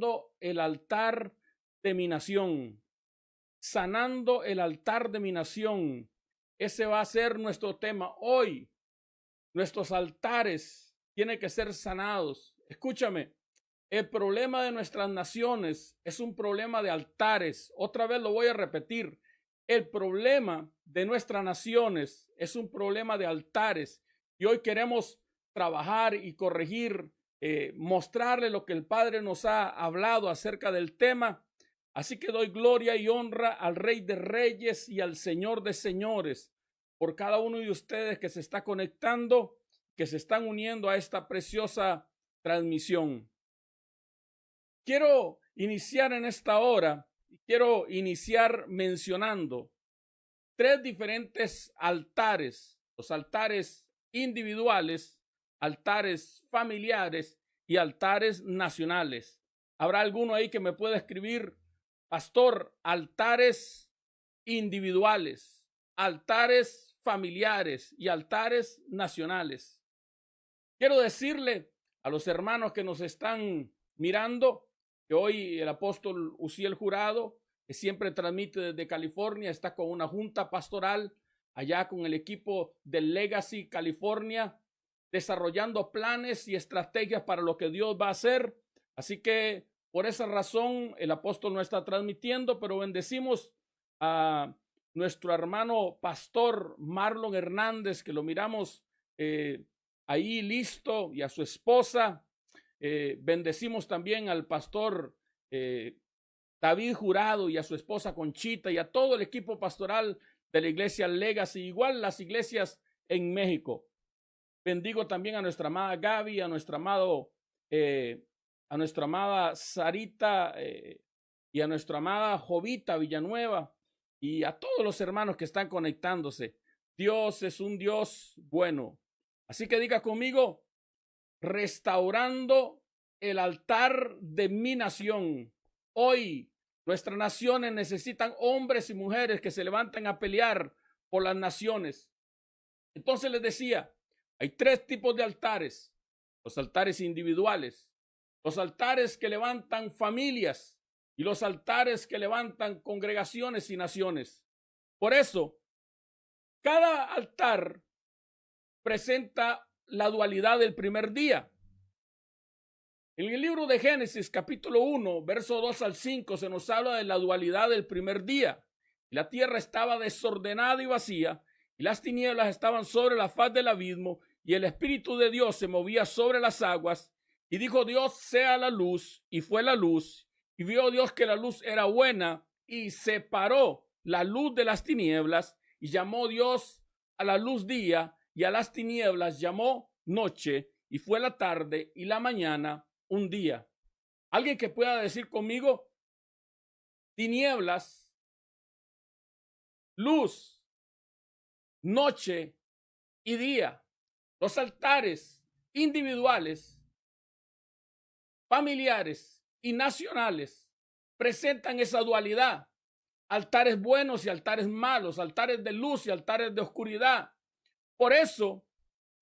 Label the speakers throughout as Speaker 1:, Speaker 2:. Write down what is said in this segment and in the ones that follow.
Speaker 1: sanando el altar de mi nación. Sanando el altar de mi nación. Ese va a ser nuestro tema hoy. Nuestros altares tienen que ser sanados. Escúchame, el problema de nuestras naciones es un problema de altares. Otra vez lo voy a repetir. El problema de nuestras naciones es un problema de altares. Y hoy queremos trabajar y corregir, mostrarle lo que el Padre nos ha hablado acerca del tema. Así que doy gloria y honra al Rey de Reyes y al Señor de Señores por cada uno de ustedes que se está conectando, que se están uniendo a esta preciosa transmisión. Quiero iniciar en esta hora, quiero iniciar mencionando 3 diferentes altares, los altares individuales, altares familiares y altares nacionales. ¿Habrá alguno ahí que me pueda escribir, pastor, altares individuales, altares familiares y altares nacionales? Quiero decirle a los hermanos que nos están mirando que hoy el apóstol Uziel Jurado, que siempre transmite desde California, está con una junta pastoral allá con el equipo del Legacy California, desarrollando planes y estrategias para lo que Dios va a hacer. Así que por esa razón el apóstol no está transmitiendo, pero bendecimos a nuestro hermano pastor Marlon Hernández, que lo miramos ahí listo, y a su esposa. Bendecimos también al pastor David Jurado y a su esposa Conchita y a todo el equipo pastoral de la iglesia Legacy, igual las iglesias en México. Bendigo también a nuestra amada Gaby, a nuestra amada Sarita y a nuestra amada Jovita Villanueva y a todos los hermanos que están conectándose. Dios es un Dios bueno. Así que diga conmigo: restaurando el altar de mi nación. Hoy nuestras naciones necesitan hombres y mujeres que se levanten a pelear por las naciones. Entonces les decía, hay 3 tipos de altares: los altares individuales, los altares que levantan familias y los altares que levantan congregaciones y naciones. Por eso, cada altar presenta la dualidad del primer día. En el libro de Génesis, capítulo 1, verso 2 al 5, se nos habla de la dualidad del primer día. La tierra estaba desordenada y vacía, y las tinieblas estaban sobre la faz del abismo, y el Espíritu de Dios se movía sobre las aguas. Y dijo Dios: sea la luz, y fue la luz. Y vio Dios que la luz era buena, y separó la luz de las tinieblas, y llamó Dios a la luz día, y a las tinieblas llamó noche, y fue la tarde y la mañana un día. Alguien que pueda decir conmigo: tinieblas, luz, noche y día. Los altares individuales, familiares y nacionales presentan esa dualidad: altares buenos y altares malos, altares de luz y altares de oscuridad. Por eso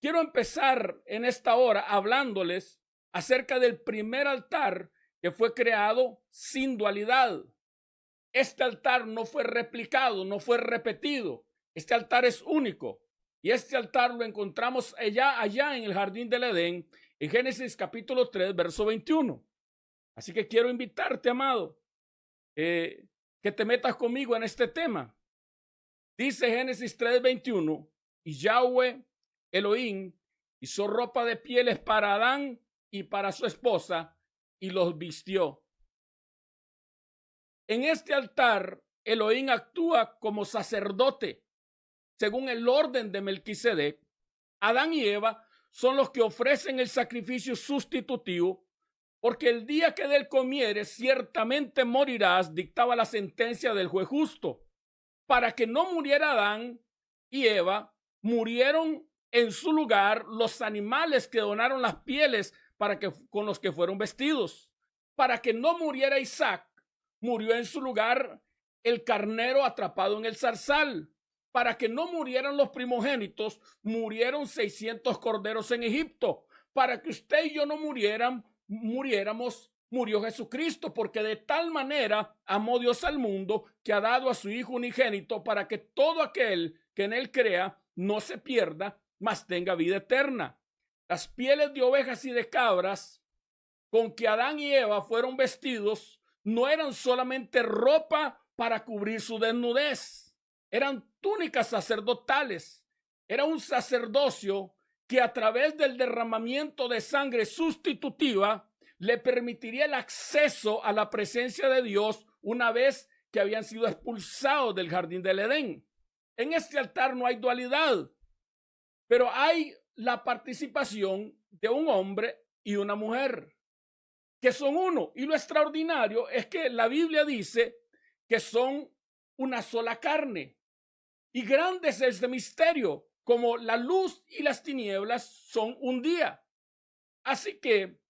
Speaker 1: quiero empezar en esta hora hablándoles acerca del primer altar que fue creado sin dualidad. Este altar no fue replicado, no fue repetido. Este altar es único. Y este altar lo encontramos allá en el jardín del Edén, en Génesis capítulo 3, verso 21. Así que quiero invitarte, amado, que te metas conmigo en este tema. Dice Génesis 3, 21, y Yahweh Elohim hizo ropa de pieles para Adán y para su esposa, y los vistió. En este altar, Elohim actúa como sacerdote, según el orden de Melquisedec. Adán y Eva son los que ofrecen el sacrificio sustitutivo, porque el día que de él comieres, ciertamente morirás, dictaba la sentencia del juez justo. Para que no muriera Adán y Eva, murieron en su lugar los animales que donaron las pieles con los que fueron vestidos. Para que no muriera Isaac, murió en su lugar el carnero atrapado en el zarzal. Para que no murieran los primogénitos, murieron 600 corderos en Egipto. Para que usted y yo no muriéramos murió Jesucristo, porque de tal manera amó Dios al mundo que ha dado a su Hijo unigénito para que todo aquel que en él crea no se pierda, mas tenga vida eterna. Las pieles de ovejas y de cabras con que Adán y Eva fueron vestidos no eran solamente ropa para cubrir su desnudez, eran túnicas sacerdotales. Era un sacerdocio que a través del derramamiento de sangre sustitutiva le permitiría el acceso a la presencia de Dios una vez que habían sido expulsados del jardín del Edén. En este altar no hay dualidad, pero hay la participación de un hombre y una mujer, que son uno. Y lo extraordinario es que la Biblia dice que son una sola carne. Y grande es este misterio, como la luz y las tinieblas son un día. Así que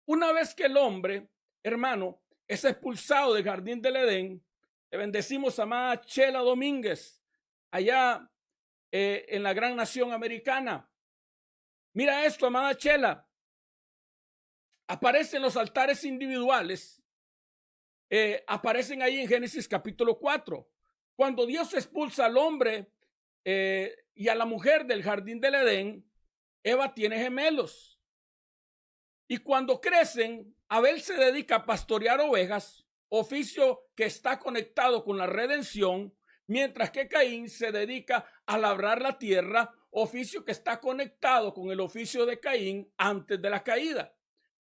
Speaker 1: una vez que el hombre, hermano, es expulsado del jardín del Edén, le bendecimos a amada Chela Domínguez, allá en la gran nación americana. Mira esto, amada Chela. Aparecen los altares individuales, aparecen ahí en Génesis capítulo 4. Cuando Dios expulsa al hombre y a la mujer del jardín del Edén, Eva tiene gemelos. Y cuando crecen, Abel se dedica a pastorear ovejas, oficio que está conectado con la redención, mientras que Caín se dedica a labrar la tierra, oficio que está conectado con el oficio de Caín antes de la caída.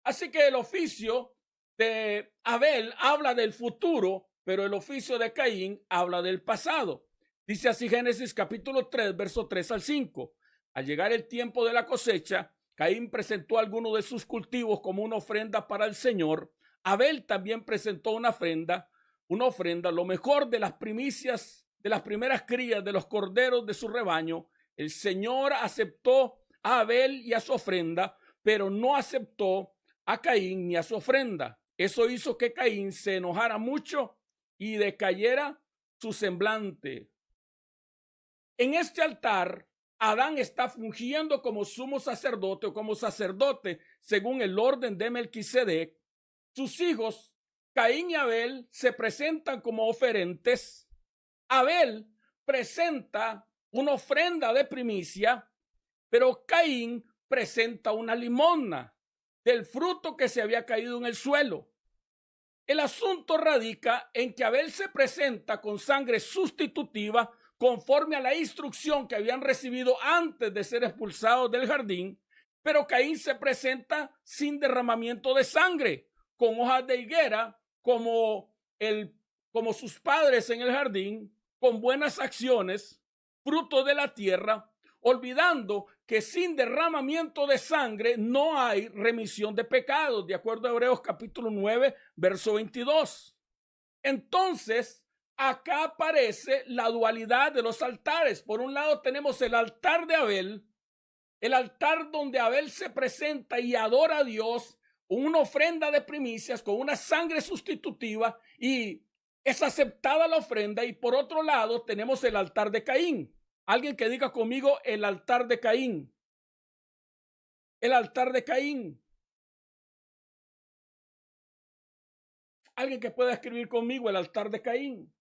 Speaker 1: Así que el oficio de Abel habla del futuro, pero el oficio de Caín habla del pasado. Dice así Génesis capítulo 3, verso 3 al 5. Al llegar el tiempo de la cosecha, Caín presentó algunos de sus cultivos como una ofrenda para el Señor. Abel también presentó una ofrenda, lo mejor de las primicias, de las primeras crías de los corderos de su rebaño. El Señor aceptó a Abel y a su ofrenda, pero no aceptó a Caín ni a su ofrenda. Eso hizo que Caín se enojara mucho y decayera su semblante. En este altar, Adán está fungiendo como sumo sacerdote o como sacerdote según el orden de Melquisedec. Sus hijos, Caín y Abel, se presentan como oferentes. Abel presenta una ofrenda de primicia, pero Caín presenta una limosna del fruto que se había caído en el suelo. El asunto radica en que Abel se presenta con sangre sustitutiva conforme a la instrucción que habían recibido antes de ser expulsados del jardín, pero Caín se presenta sin derramamiento de sangre, con hojas de higuera, como sus padres en el jardín, con buenas acciones, fruto de la tierra, olvidando que sin derramamiento de sangre no hay remisión de pecados, de acuerdo a Hebreos capítulo 9, verso 22. Entonces, acá aparece la dualidad de los altares. Por un lado tenemos el altar de Abel, el altar donde Abel se presenta y adora a Dios, una ofrenda de primicias con una sangre sustitutiva y es aceptada la ofrenda. Y por otro lado tenemos el altar de Caín. Alguien que diga conmigo el altar de Caín. El altar de Caín. Alguien que pueda escribir conmigo el altar de Caín.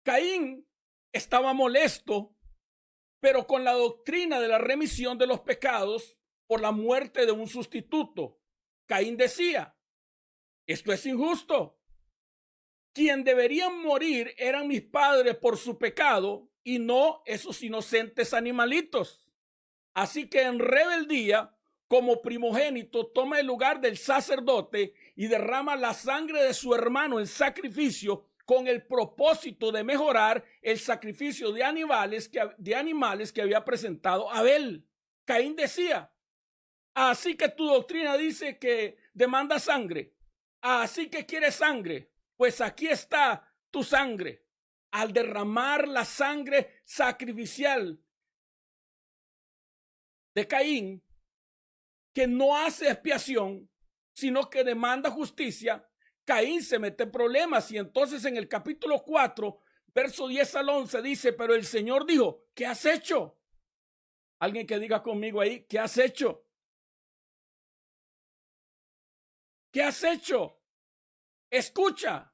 Speaker 1: Caín estaba molesto, pero con la doctrina de la remisión de los pecados por la muerte de un sustituto. Caín decía, esto es injusto. Quien deberían morir eran mis padres por su pecado y no esos inocentes animalitos. Así que en rebeldía, como primogénito, toma el lugar del sacerdote y derrama la sangre de su hermano en sacrificio con el propósito de mejorar el sacrificio de animales que había presentado Abel. Caín decía, así que tu doctrina dice que demanda sangre, así que quieres sangre, pues aquí está tu sangre. Al derramar la sangre sacrificial de Caín, que no hace expiación, sino que demanda justicia, Caín se mete en problemas. Y entonces en el capítulo 4, verso 10 al 11 dice, pero el Señor dijo, ¿qué has hecho? Alguien que diga conmigo ahí, ¿qué has hecho? ¿Qué has hecho? Escucha,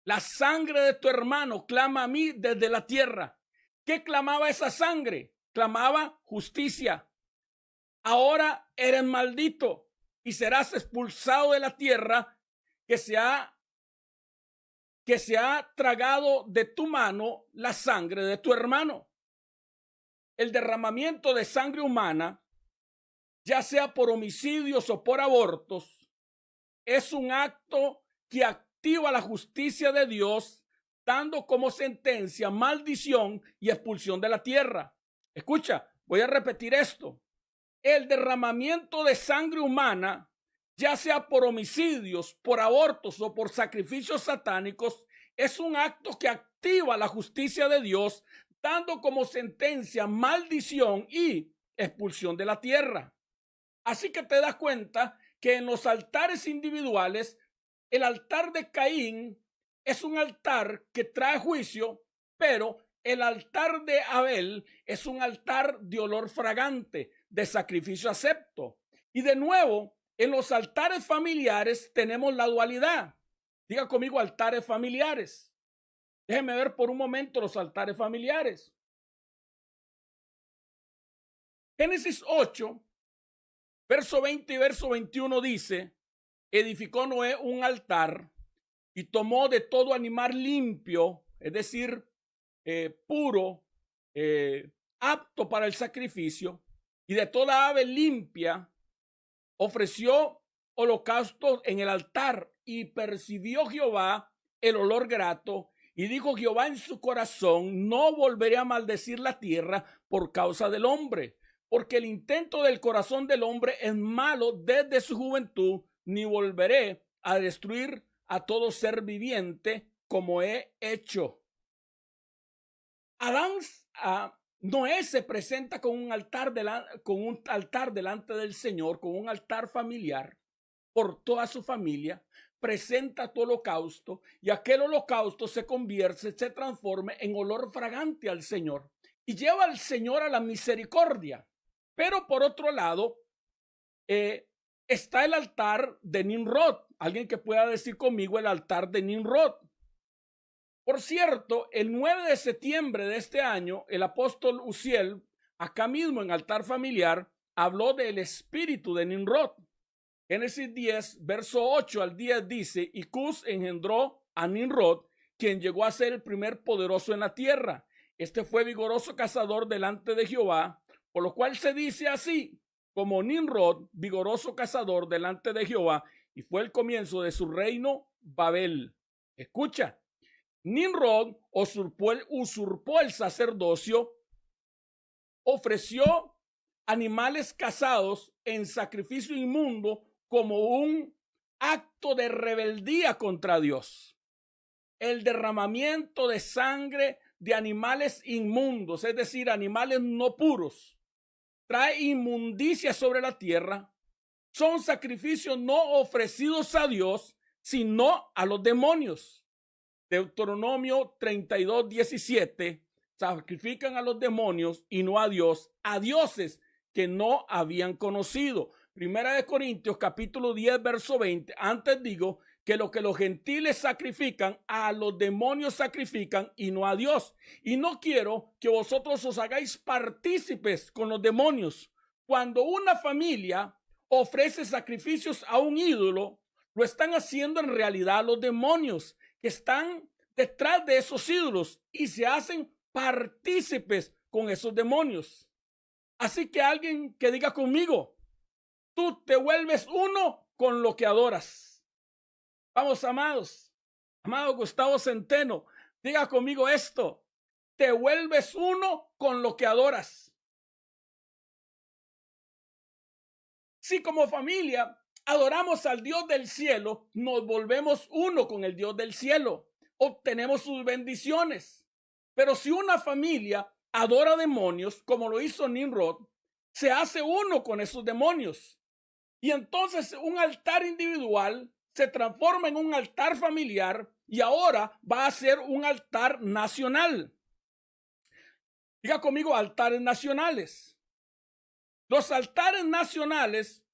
Speaker 1: la sangre de tu hermano clama a mí desde la tierra. ¿Qué clamaba esa sangre? Clamaba justicia. Ahora eres maldito y serás expulsado de la tierra que se ha tragado de tu mano la sangre de tu hermano. El derramamiento de sangre humana, ya sea por homicidios o por abortos, es un acto que activa la justicia de Dios, dando como sentencia maldición y expulsión de la tierra. Escucha, voy a repetir esto. El derramamiento de sangre humana, ya sea por homicidios, por abortos o por sacrificios satánicos, es un acto que activa la justicia de Dios, dando como sentencia maldición y expulsión de la tierra. Así que te das cuenta que en los altares individuales, el altar de Caín es un altar que trae juicio, pero el altar de Abel es un altar de olor fragante, de sacrificio acepto. Y de nuevo, en los altares familiares tenemos la dualidad. Diga conmigo, altares familiares. Déjenme ver por un momento los altares familiares. Génesis 8, verso 20 y verso 21 dice: edificó Noé un altar y tomó de todo animal limpio, es decir, puro, apto para el sacrificio, y de toda ave limpia ofreció holocaustos en el altar, y percibió Jehová el olor grato, y dijo Jehová en su corazón: no volveré a maldecir la tierra por causa del hombre, porque el intento del corazón del hombre es malo desde su juventud, ni volveré a destruir a todo ser viviente como he hecho. Noé se presenta con un altar delante del Señor, con un altar familiar por toda su familia, presenta tu holocausto, y aquel holocausto se transforma en olor fragante al Señor y lleva al Señor a la misericordia. Pero por otro lado, está el altar de Nimrod. Alguien que pueda decir conmigo el altar de Nimrod. Por cierto, el 9 de septiembre de este año, el apóstol Uziel, acá mismo en altar familiar, habló del espíritu de Nimrod. Génesis 10, verso 8 al 10 dice: y Cus engendró a Nimrod, quien llegó a ser el primer poderoso en la tierra. Este fue vigoroso cazador delante de Jehová, por lo cual se dice así, como Nimrod, vigoroso cazador delante de Jehová, y fue el comienzo de su reino Babel. Escucha, Nimrod usurpó el sacerdocio, ofreció animales cazados en sacrificio inmundo como un acto de rebeldía contra Dios. El derramamiento de sangre de animales inmundos, es decir, animales no puros, trae inmundicia sobre la tierra. Son sacrificios no ofrecidos a Dios, sino a los demonios. Deuteronomio 32, 17, sacrifican a los demonios y no a Dios, a dioses que no habían conocido. Primera de Corintios capítulo 10, verso 20, antes digo que lo que los gentiles sacrifican, a los demonios sacrifican y no a Dios. Y no quiero que vosotros os hagáis partícipes con los demonios. Cuando una familia ofrece sacrificios a un ídolo, lo están haciendo en realidad a los demonios que están detrás de esos ídolos y se hacen partícipes con esos demonios. Así que alguien que diga conmigo: tú te vuelves uno con lo que adoras. Vamos, amados. Amado Gustavo Centeno, diga conmigo esto: te vuelves uno con lo que adoras. Si como familia adoramos al Dios del cielo, nos volvemos uno con el Dios del cielo, obtenemos sus bendiciones. Pero si una familia adora demonios, como lo hizo Nimrod, se hace uno con esos demonios. Y entonces un altar individual se transforma en un altar familiar y ahora va a ser un altar nacional. Diga conmigo, altares nacionales. Los altares nacionales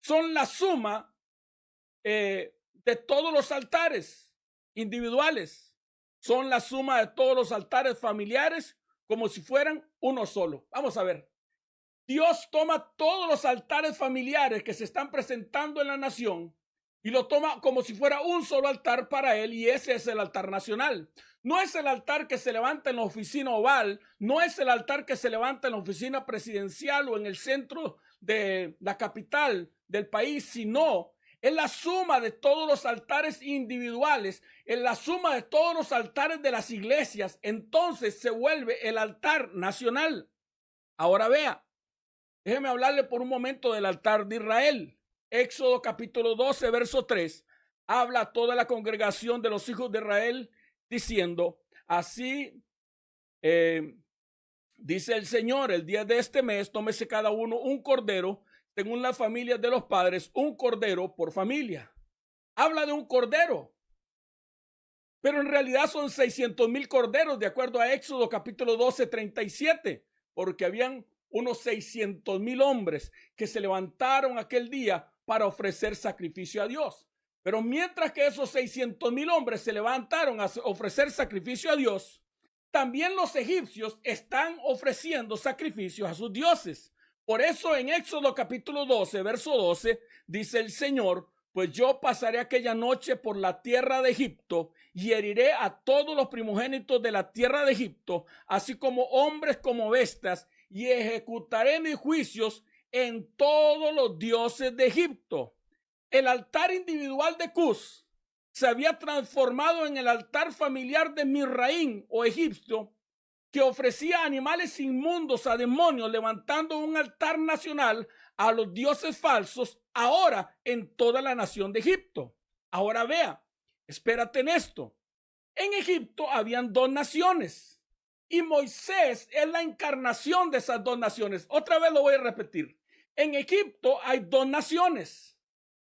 Speaker 1: son la suma de todos los altares individuales. Son la suma de todos los altares familiares como si fueran uno solo. Vamos a ver. Dios toma todos los altares familiares que se están presentando en la nación y lo toma como si fuera un solo altar para él, y ese es el altar nacional. No es el altar que se levanta en la oficina oval, no es el altar que se levanta en la oficina presidencial o en el centro de la capital del país, sino es la suma de todos los altares individuales, es la suma de todos los altares de las iglesias. Entonces se vuelve el altar nacional. Ahora vea, déjeme hablarle por un momento del altar de Israel. Éxodo capítulo 12, verso 3, habla a toda la congregación de los hijos de Israel diciendo, así dice el Señor, el día de este mes, tómese cada uno un cordero, según las familias de los padres, un cordero por familia. Habla de un cordero, pero en realidad son 600,000 corderos, de acuerdo a Éxodo capítulo 12, 37, porque habían unos 600,000 hombres que se levantaron aquel día para ofrecer sacrificio a Dios. Pero mientras que esos 600,000 hombres se levantaron a ofrecer sacrificio a Dios, también los egipcios están ofreciendo sacrificios a sus dioses. Por eso en Éxodo capítulo 12, verso 12, dice el Señor, pues yo pasaré aquella noche por la tierra de Egipto y heriré a todos los primogénitos de la tierra de Egipto, así como hombres como bestias, y ejecutaré mis juicios en todos los dioses de Egipto. El altar individual de Cus se había transformado en el altar familiar de Misraín o egipcio, que ofrecía animales inmundos a demonios, levantando un altar nacional a los dioses falsos, ahora en toda la nación de Egipto. Ahora vea, espérate en esto. En Egipto habían dos naciones y Moisés es la encarnación de esas dos naciones. Otra vez lo voy a repetir. En Egipto hay dos naciones.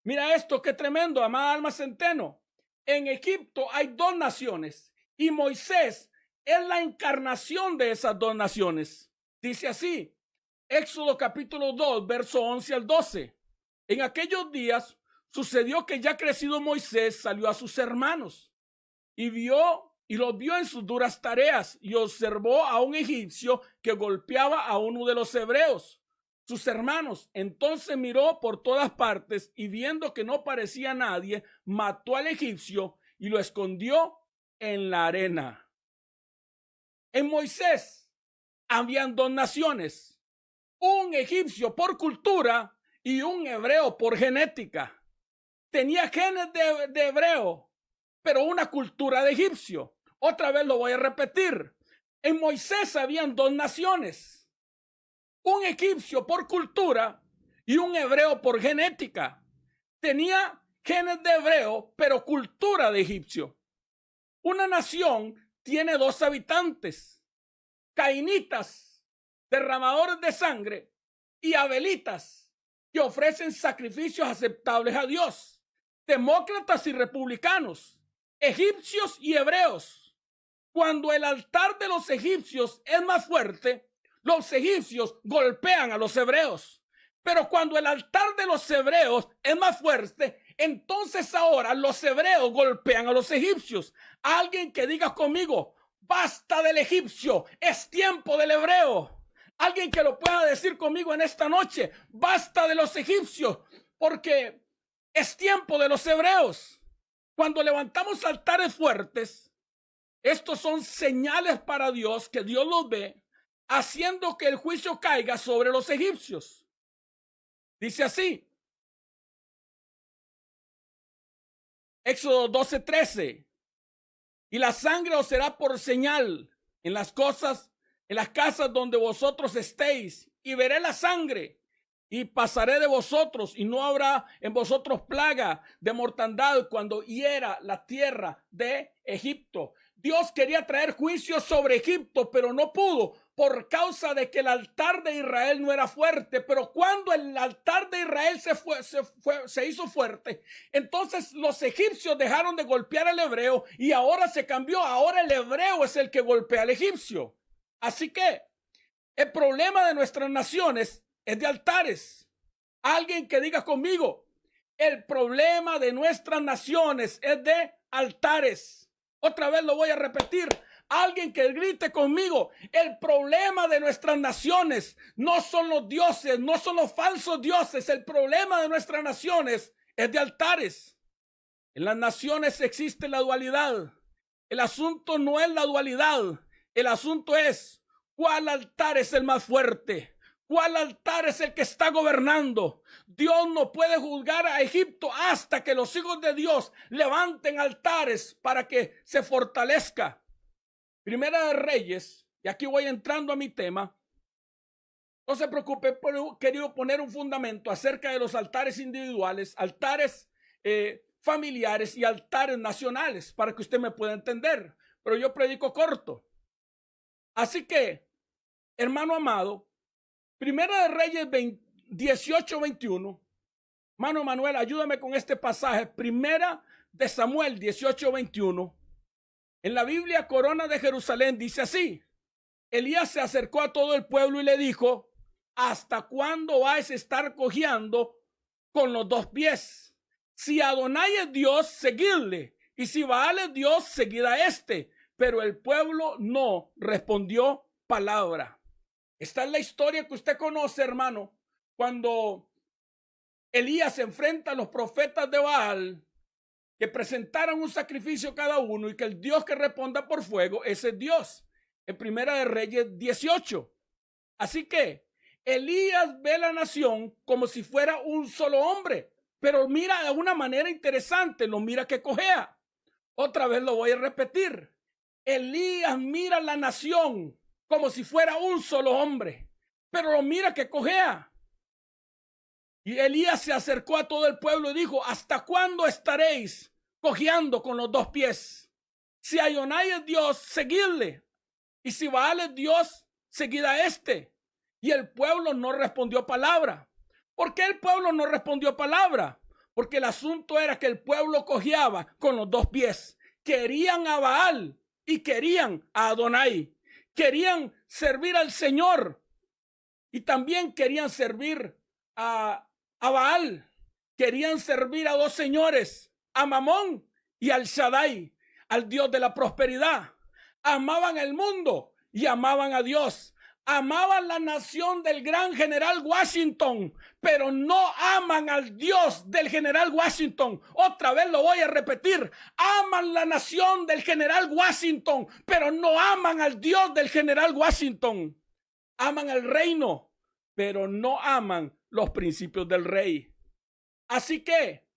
Speaker 1: Mira esto, qué tremendo, amada alma centeno. En Egipto hay dos naciones y Moisés es la encarnación de esas dos naciones. Dice así, Éxodo capítulo 2, verso 11 al 12. En aquellos días sucedió que ya crecido Moisés salió a sus hermanos y los vio en sus duras tareas y observó a un egipcio que golpeaba a uno de los hebreos, sus hermanos. Entonces miró por todas partes y viendo que no parecía nadie, mató al egipcio y lo escondió en la arena. En Moisés habían dos naciones, un egipcio por cultura y un hebreo por genética. Tenía genes de hebreo, pero una cultura de egipcio. Otra vez lo voy a repetir. En Moisés habían dos naciones, un egipcio por cultura y un hebreo por genética. Tenía genes de hebreo, pero cultura de egipcio. Una nación tiene dos habitantes, cainitas, derramadores de sangre, y abelitas, que ofrecen sacrificios aceptables a Dios, demócratas y republicanos, egipcios y hebreos. Cuando el altar de los egipcios es más fuerte, los egipcios golpean a los hebreos. Pero cuando el altar de los hebreos es más fuerte, entonces ahora los hebreos golpean a los egipcios. Alguien que diga conmigo, basta del egipcio, es tiempo del hebreo. Alguien que lo pueda decir conmigo en esta noche, basta de los egipcios, porque es tiempo de los hebreos. Cuando levantamos altares fuertes, estos son señales para Dios, que Dios los ve, haciendo que el juicio caiga sobre los egipcios. Dice así, Éxodo 12:13, y la sangre os será por señal en las casas donde vosotros estéis, y veré la sangre, y pasaré de vosotros, y no habrá en vosotros plaga de mortandad cuando hiera la tierra de Egipto. Dios quería traer juicio sobre Egipto, pero no pudo por causa de que el altar de Israel no era fuerte. Pero cuando el altar de Israel se hizo fuerte, entonces los egipcios dejaron de golpear al hebreo y ahora se cambió. Ahora el hebreo es el que golpea al egipcio. Así que el problema de nuestras naciones es de altares. Alguien que diga conmigo, El problema de nuestras naciones es de altares. Otra vez lo voy a repetir. Alguien que grite conmigo. El problema de nuestras naciones no son los dioses, no son los falsos dioses. El problema de nuestras naciones es de altares. En las naciones existe la dualidad. El asunto no es la dualidad. El asunto es cuál altar es el más fuerte. ¿Cuál altar es el que está gobernando? Dios no puede juzgar a Egipto hasta que los hijos de Dios levanten altares para que se fortalezca. Primera de Reyes, y aquí voy entrando a mi tema. No se preocupe, pero he querido poner un fundamento acerca de los altares individuales, altares familiares y altares nacionales para que usted me pueda entender. Pero yo predico corto. Así que, hermano amado, Primera de Reyes 18:21. Mano Manuel, ayúdame con este pasaje. Primera de Samuel 18:21. En la Biblia Corona de Jerusalén dice así: Elías se acercó a todo el pueblo y le dijo: ¿hasta cuándo vais a estar cojeando con los dos pies? Si Adonai es Dios, seguidle, y si Baal es Dios, seguid a este. Pero el pueblo no respondió palabra. Esta es la historia que usted conoce, hermano, cuando Elías se enfrenta a los profetas de Baal, que presentaron un sacrificio cada uno y que el Dios que responda por fuego, ese es Dios. En Primera de Reyes 18. Así que Elías ve la nación como si fuera un solo hombre, pero mira de una manera interesante, lo mira que cojea. Otra vez lo voy a repetir. Elías mira la nación como si fuera un solo hombre, pero lo mira que cojea. Y Elías se acercó a todo el pueblo y dijo: ¿hasta cuándo estaréis cojeando con los dos pies? Si Adonai es Dios, seguidle, y si Baal es Dios, seguid a este. Y el pueblo no respondió palabra. ¿Por qué el pueblo no respondió palabra? Porque el asunto era que el pueblo cojeaba con los dos pies. Querían a Baal y querían a Adonai. Querían servir al Señor y también querían servir a Baal. Querían servir a dos señores, a Mamón y al Shaddai, al Dios de la prosperidad. Amaban el mundo y amaban a Dios. Amaban la nación del gran general Washington, pero no aman al Dios del general Washington. Otra vez lo voy a repetir. Aman la nación del general Washington, pero no aman al Dios del general Washington. Aman el reino, pero no aman los principios del rey. Así que,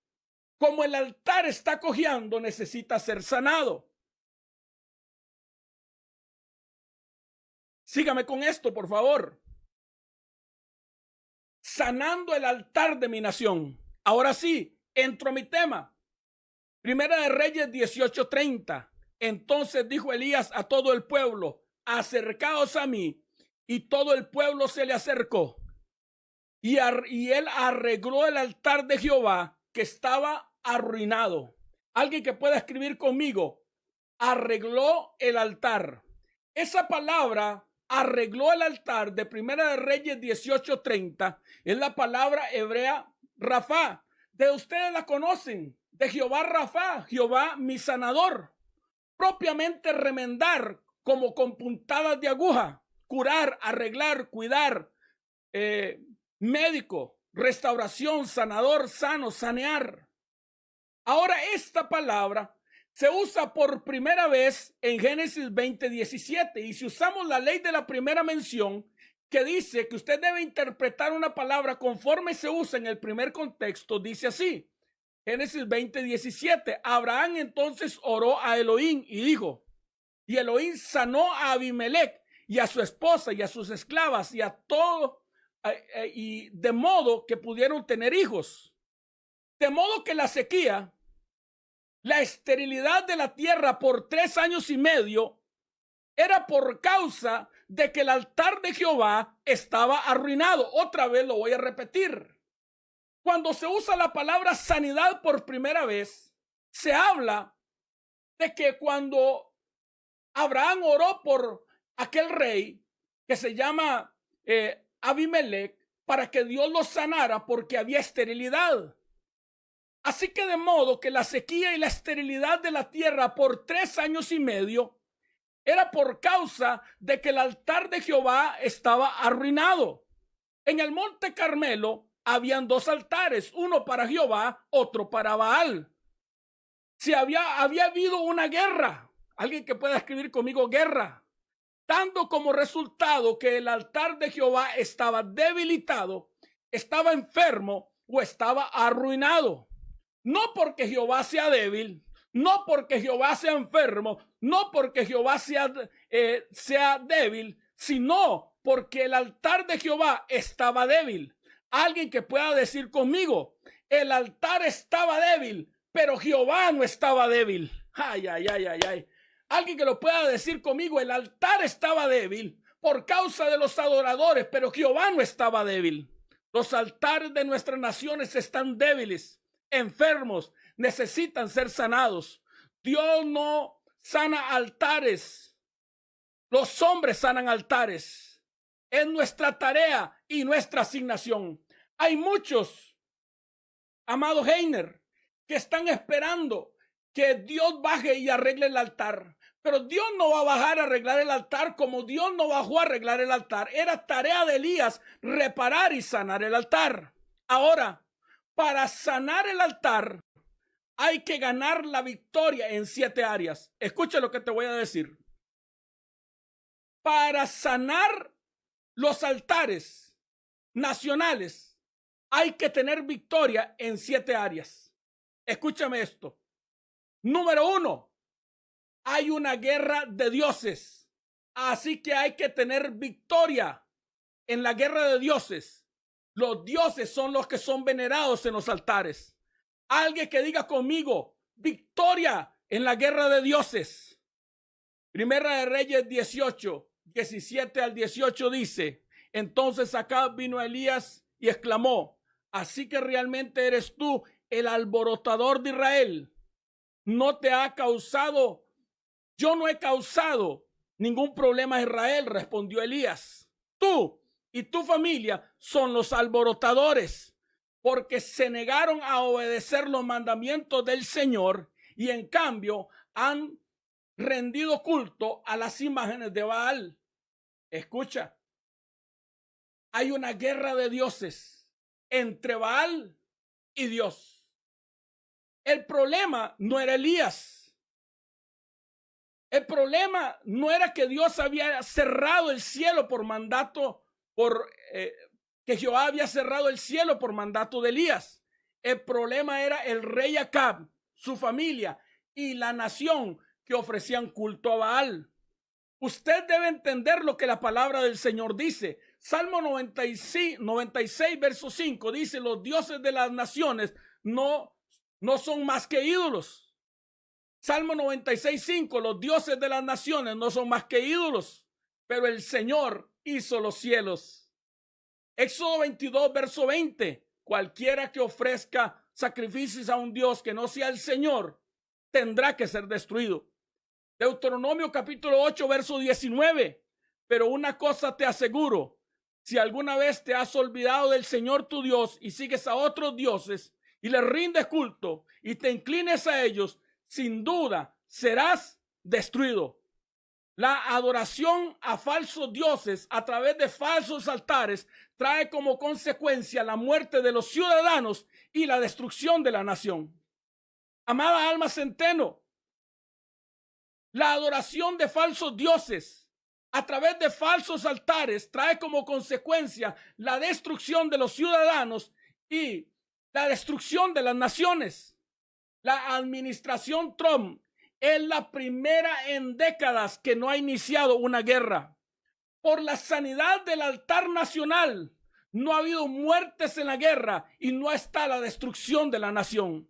Speaker 1: como el altar está cojeando, necesita ser sanado. Sígame con esto, por favor. Sanando el altar de mi nación. Ahora sí, entro a mi tema. Primera de Reyes 18:30. Entonces dijo Elías a todo el pueblo: acercaos a mí. Y todo el pueblo se le acercó. Y él arregló el altar de Jehová, que estaba arruinado. Alguien que pueda escribir conmigo: arregló el altar. Esa palabra, arregló el altar, de Primera de Reyes 18:30, es la palabra hebrea Rafa. De ustedes la conocen, de Jehová Rafa, Jehová mi sanador. Propiamente remendar, como con puntadas de aguja, curar, arreglar, cuidar, médico, restauración, sanador, sano, sanear. Ahora esta palabra se usa por primera vez en Génesis 20:17, y si usamos la ley de la primera mención, que dice que usted debe interpretar una palabra conforme se usa en el primer contexto, dice así, Génesis 20:17, Abraham entonces oró a Elohim y dijo, y Elohim sanó a Abimelech y a su esposa y a sus esclavas y a todo, y de modo que pudieron tener hijos. De modo que la sequía, la esterilidad de la tierra por 3 años y medio era por causa de que el altar de Jehová estaba arruinado. Otra vez lo voy a repetir. Cuando se usa la palabra sanidad por primera vez, se habla de que cuando Abraham oró por aquel rey que se llama Abimelech, para que Dios lo sanara porque había esterilidad. Así que de modo que la sequía y la esterilidad de la tierra por 3 años y medio era por causa de que el altar de Jehová estaba arruinado. En el monte Carmelo habían 2 altares, uno para Jehová, otro para Baal. Si había habido una guerra, alguien que pueda escribir conmigo guerra, dando como resultado que el altar de Jehová estaba debilitado, estaba enfermo o estaba arruinado. No porque Jehová sea débil, no porque Jehová sea enfermo, no porque Jehová sea débil, sino porque el altar de Jehová estaba débil. Alguien que pueda decir conmigo, el altar estaba débil, pero Jehová no estaba débil. Ay, ay, ay, ay, ay. Alguien que lo pueda decir conmigo, el altar estaba débil por causa de los adoradores, pero Jehová no estaba débil. Los altares de nuestras naciones están débiles, enfermos, necesitan ser sanados. Dios no sana altares. Los hombres sanan altares. Es nuestra tarea y nuestra asignación. Hay muchos, amado Heiner, que están esperando que Dios baje y arregle el altar. Pero Dios no va a bajar a arreglar el altar como Dios no bajó a arreglar el altar. Era tarea de Elías reparar y sanar el altar. Ahora, para sanar el altar, hay que ganar la victoria en 7 áreas. Escucha lo que te voy a decir. Para sanar los altares nacionales, hay que tener victoria en 7 áreas. Escúchame esto. Número 1, hay una guerra de dioses. Así que hay que tener victoria en la guerra de dioses. Los dioses son los que son venerados en los altares. Alguien que diga conmigo, victoria en la guerra de dioses. Primera de Reyes 18, 17 al 18 dice, entonces Acab vino a Elías y exclamó, así que realmente eres tú el alborotador de Israel. Yo no he causado ningún problema a Israel, respondió Elías. Tú y tu familia son los alborotadores, porque se negaron a obedecer los mandamientos del Señor y en cambio han rendido culto a las imágenes de Baal. Escucha, hay una guerra de dioses entre Baal y Dios. El problema no era Elías. El problema no era que Dios había cerrado el cielo por mandato, que Jehová había cerrado el cielo por mandato de Elías. El problema era el rey Acab, su familia y la nación que ofrecían culto a Baal. Usted debe entender lo que la palabra del Señor dice. Salmo 96 verso 5 dice, los dioses de las naciones no son más que ídolos. Salmo 96:5, los dioses de las naciones no son más que ídolos, pero el Señor hizo los cielos. Éxodo 22 verso 20, cualquiera que ofrezca sacrificios a un Dios que no sea el Señor, tendrá que ser destruido. Deuteronomio capítulo 8 verso 19, pero una cosa te aseguro, si alguna vez te has olvidado del Señor tu Dios y sigues a otros dioses y les rindes culto y te inclines a ellos, sin duda serás destruido. La adoración a falsos dioses a través de falsos altares trae como consecuencia la muerte de los ciudadanos y la destrucción de la nación. Amada alma centeno, la adoración de falsos dioses a través de falsos altares trae como consecuencia la destrucción de los ciudadanos y la destrucción de las naciones. La administración Trump es la primera en décadas que no ha iniciado una guerra. Por la sanidad del altar nacional, no ha habido muertes en la guerra y no está la destrucción de la nación.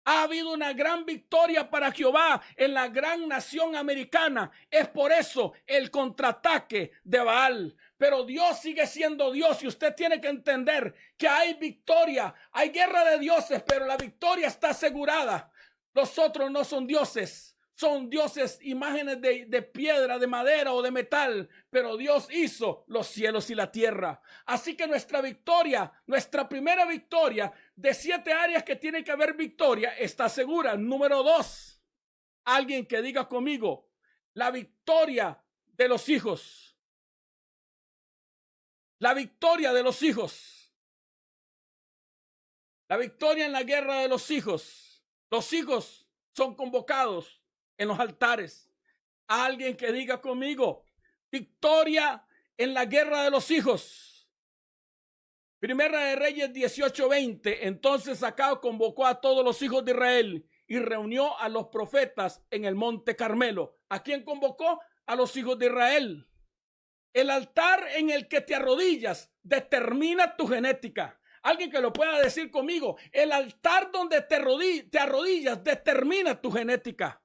Speaker 1: Ha habido una gran victoria para Jehová en la gran nación americana. Es por eso el contraataque de Baal. Pero Dios sigue siendo Dios y usted tiene que entender que hay victoria, hay guerra de dioses, pero la victoria está asegurada. Los otros no son dioses, son dioses, imágenes de piedra, de madera o de metal, pero Dios hizo los cielos y la tierra. Así que nuestra victoria, nuestra primera victoria, de 7 áreas que tiene que haber victoria, está segura. Número 2, alguien que diga conmigo, la victoria de los hijos. La victoria de los hijos. La victoria en la guerra de los hijos. Los hijos son convocados en los altares. Alguien que diga conmigo, victoria en la guerra de los hijos. Primera de Reyes 18:20. Entonces Acab convocó a todos los hijos de Israel y reunió a los profetas en el monte Carmelo. ¿A quién convocó? A los hijos de Israel. El altar en el que te arrodillas determina tu genética. Alguien que lo pueda decir conmigo. El altar donde te arrodillas determina tu genética.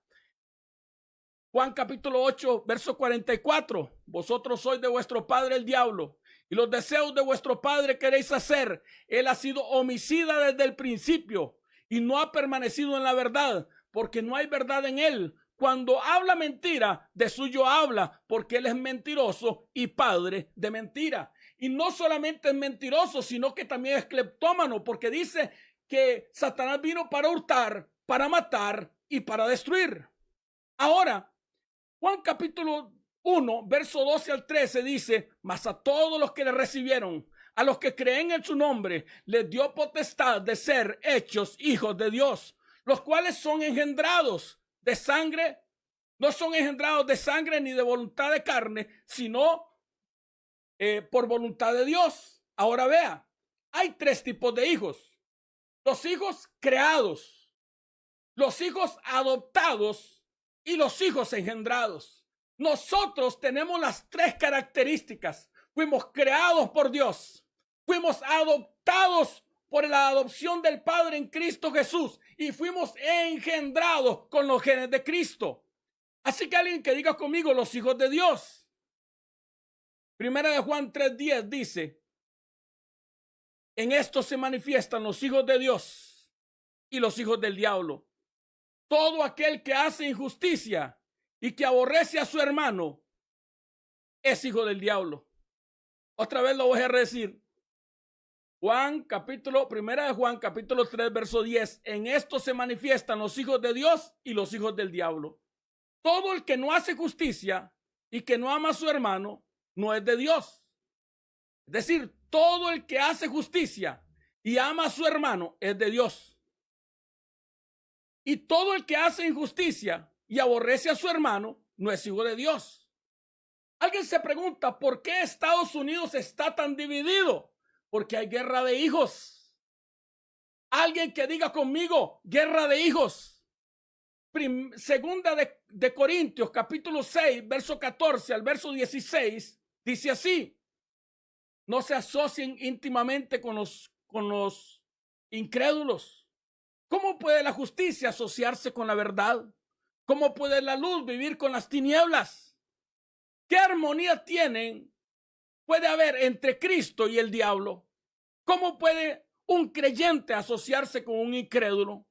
Speaker 1: Juan capítulo 8, verso 44. Vosotros sois de vuestro padre el diablo, y los deseos de vuestro padre queréis hacer. Él ha sido homicida desde el principio y no ha permanecido en la verdad, porque no hay verdad en él. Cuando habla mentira, de suyo habla, porque él es mentiroso y padre de mentira. Y no solamente es mentiroso, sino que también es cleptómano, porque dice que Satanás vino para hurtar, para matar y para destruir. Ahora, Juan capítulo 1, verso 12 al 13 dice, mas a todos los que le recibieron, a los que creen en su nombre, les dio potestad de ser hechos hijos de Dios, los cuales son engendrados de sangre, no son engendrados de sangre ni de voluntad de carne, sino por voluntad de Dios. Ahora vea, hay 3 tipos de hijos. Los hijos creados, los hijos adoptados y los hijos engendrados. Nosotros tenemos las 3 características. Fuimos creados por Dios, fuimos adoptados por la adopción del Padre en Cristo Jesús y fuimos engendrados con los genes de Cristo. Así que alguien que diga conmigo, los hijos de Dios. Primera de Juan 3:10 dice, en esto se manifiestan los hijos de Dios y los hijos del diablo. Todo aquel que hace injusticia y que aborrece a su hermano es hijo del diablo. Otra vez lo voy a decir. Primera de Juan capítulo 3 verso 10. En esto se manifiestan los hijos de Dios y los hijos del diablo. Todo el que no hace justicia y que no ama a su hermano no es de Dios. Es decir, todo el que hace justicia y ama a su hermano es de Dios. Y todo el que hace injusticia y aborrece a su hermano no es hijo de Dios. Alguien se pregunta, ¿por qué Estados Unidos está tan dividido? Porque hay guerra de hijos. Alguien que diga conmigo, guerra de hijos. Segunda de Corintios, capítulo 6, verso 14 al verso 16, dice así: no se asocien íntimamente con los incrédulos. ¿Cómo puede la justicia asociarse con la verdad? ¿Cómo puede la luz vivir con las tinieblas? ¿Qué armonía puede haber entre Cristo y el diablo? ¿Cómo puede un creyente asociarse con un incrédulo?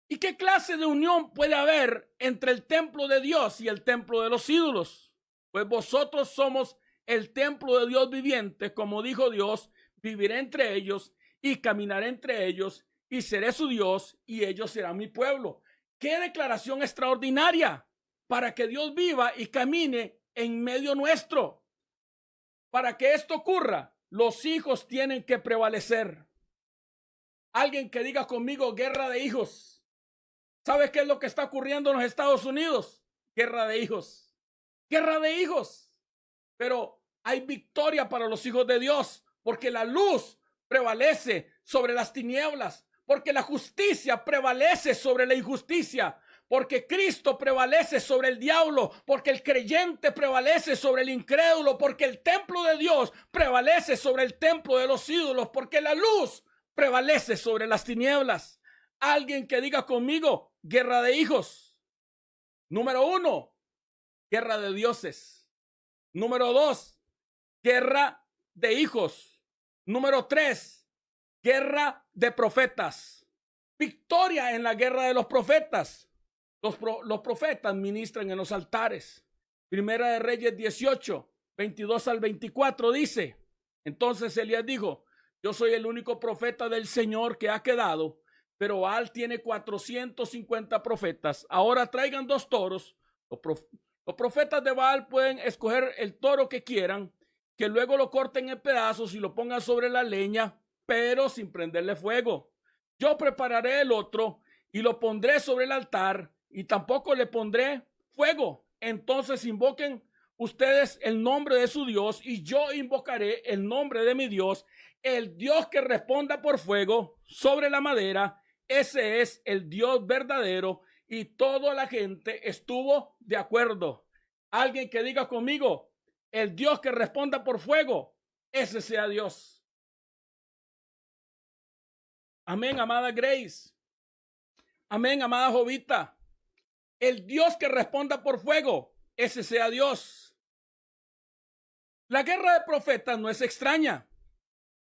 Speaker 1: ¿Y qué clase de unión puede haber entre el templo de Dios y el templo de los ídolos? Pues vosotros somos el templo de Dios viviente, como dijo Dios, viviré entre ellos y caminaré entre ellos y seré su Dios y ellos serán mi pueblo. ¡Qué declaración extraordinaria! Para que Dios viva y camine en medio nuestro. Para que esto ocurra, los hijos tienen que prevalecer. Alguien que diga conmigo, guerra de hijos. ¿Sabe qué es lo que está ocurriendo en los Estados Unidos? Guerra de hijos. Guerra de hijos. Pero hay victoria para los hijos de Dios, porque la luz prevalece sobre las tinieblas, porque la justicia prevalece sobre la injusticia, porque Cristo prevalece sobre el diablo, porque el creyente prevalece sobre el incrédulo, porque el templo de Dios prevalece sobre el templo de los ídolos, porque la luz prevalece sobre las tinieblas. Alguien que diga conmigo, guerra de hijos. Número 1, guerra de dioses. Número 2, guerra de hijos. Número 3, guerra de profetas. Victoria en la guerra de los profetas. Los profetas ministran en los altares. Primera de Reyes 18, 22 al 24 dice: entonces Elías dijo: Yo soy el único profeta del Señor que ha quedado, pero Baal tiene 450 profetas. Ahora traigan 2 toros. Los profetas de Baal pueden escoger el toro que quieran, que luego lo corten en pedazos y lo pongan sobre la leña, pero sin prenderle fuego. Yo prepararé el otro y lo pondré sobre el altar y tampoco le pondré fuego. Entonces invoquen ustedes el nombre de su Dios y yo invocaré el nombre de mi Dios, el Dios que responda por fuego sobre la madera. Ese es el Dios verdadero. Y toda la gente estuvo de acuerdo. Alguien que diga conmigo, el Dios que responda por fuego, ese sea Dios. Amén, amada Grace. Amén, amada Jovita. El Dios que responda por fuego, ese sea Dios. La guerra de profetas no es extraña.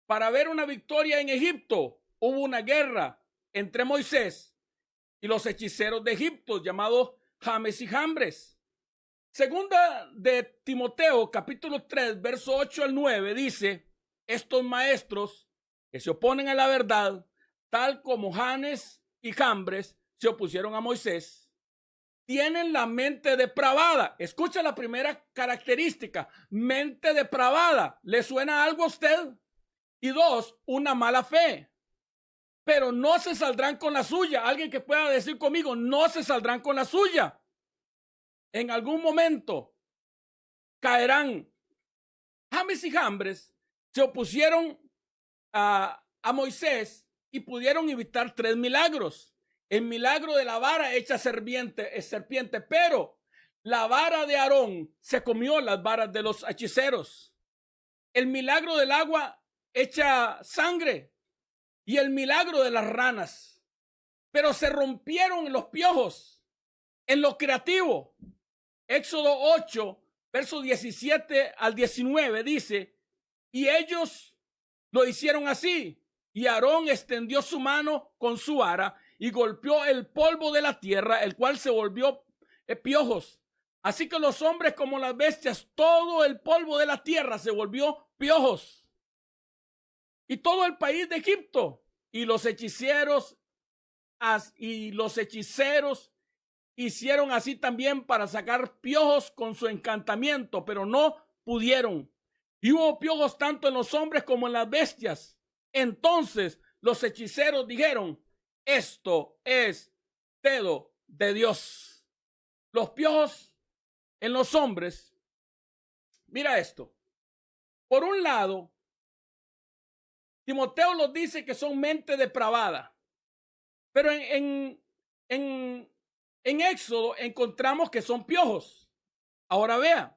Speaker 1: Para ver una victoria en Egipto, hubo una guerra entre Moisés y los hechiceros de Egipto, llamados James y Jambres. Segunda de Timoteo, capítulo 3, verso 8 al 9, dice: estos maestros que se oponen a la verdad, tal como Janes y Jambres se opusieron a Moisés, tienen la mente depravada. Escucha la primera característica: mente depravada. ¿Le suena algo a usted? Y 2, una mala fe. Pero no se saldrán con la suya. Alguien que pueda decir conmigo, no se saldrán con la suya. En algún momento caerán. James y Jambres se opusieron a Moisés y pudieron evitar 3 milagros. El milagro de la vara hecha serpiente, pero la vara de Aarón se comió las varas de los hechiceros. El milagro del agua hecha sangre y el milagro de las ranas. Pero se rompieron los piojos en lo creativo. Éxodo 8, versos 17 al 19 dice: y ellos lo hicieron así. Y Aarón extendió su mano con su vara y golpeó el polvo de la tierra, el cual se volvió piojos. Así que los hombres como las bestias, todo el polvo de la tierra se volvió piojos. Y todo el país de Egipto y los hechiceros hicieron así también para sacar piojos con su encantamiento, pero no pudieron. Y hubo piojos tanto en los hombres como en las bestias. Entonces los hechiceros dijeron: esto es dedo de Dios. Los piojos en los hombres. Mira esto. Por un lado, Timoteo nos dice que son mente depravada. Pero en Éxodo encontramos que son piojos. Ahora vea,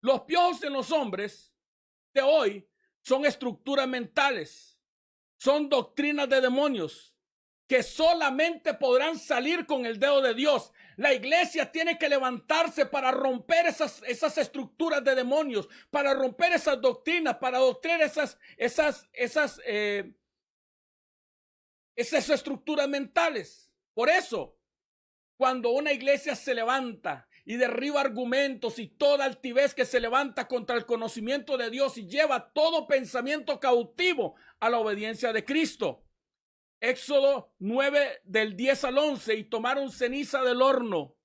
Speaker 1: los piojos en los hombres de hoy son estructuras mentales, son doctrinas de demonios que solamente podrán salir con el dedo de Dios. La iglesia tiene que levantarse para romper esas estructuras de demonios, para romper esas doctrinas, para adoctrinar esas estructuras mentales. Por eso, cuando una iglesia se levanta y derriba argumentos y toda altivez que se levanta contra el conocimiento de Dios y lleva todo pensamiento cautivo a la obediencia de Cristo. Éxodo 9 del 10 al 11, y tomaron ceniza del horno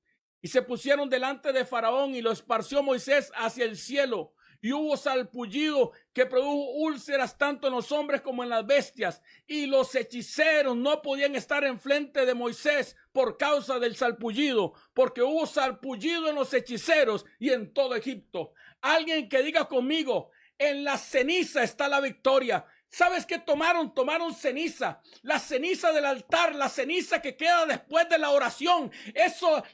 Speaker 1: y se pusieron delante de Faraón y lo esparció Moisés hacia el cielo. Y hubo salpullido que produjo úlceras tanto en los hombres como en las bestias. Y los hechiceros no podían estar enfrente de Moisés por causa del salpullido, porque hubo salpullido en los hechiceros y en todo Egipto. Alguien que diga conmigo: en la ceniza está la victoria. ¿Sabes qué tomaron? Tomaron ceniza, la ceniza del altar, la ceniza que queda después de la oración,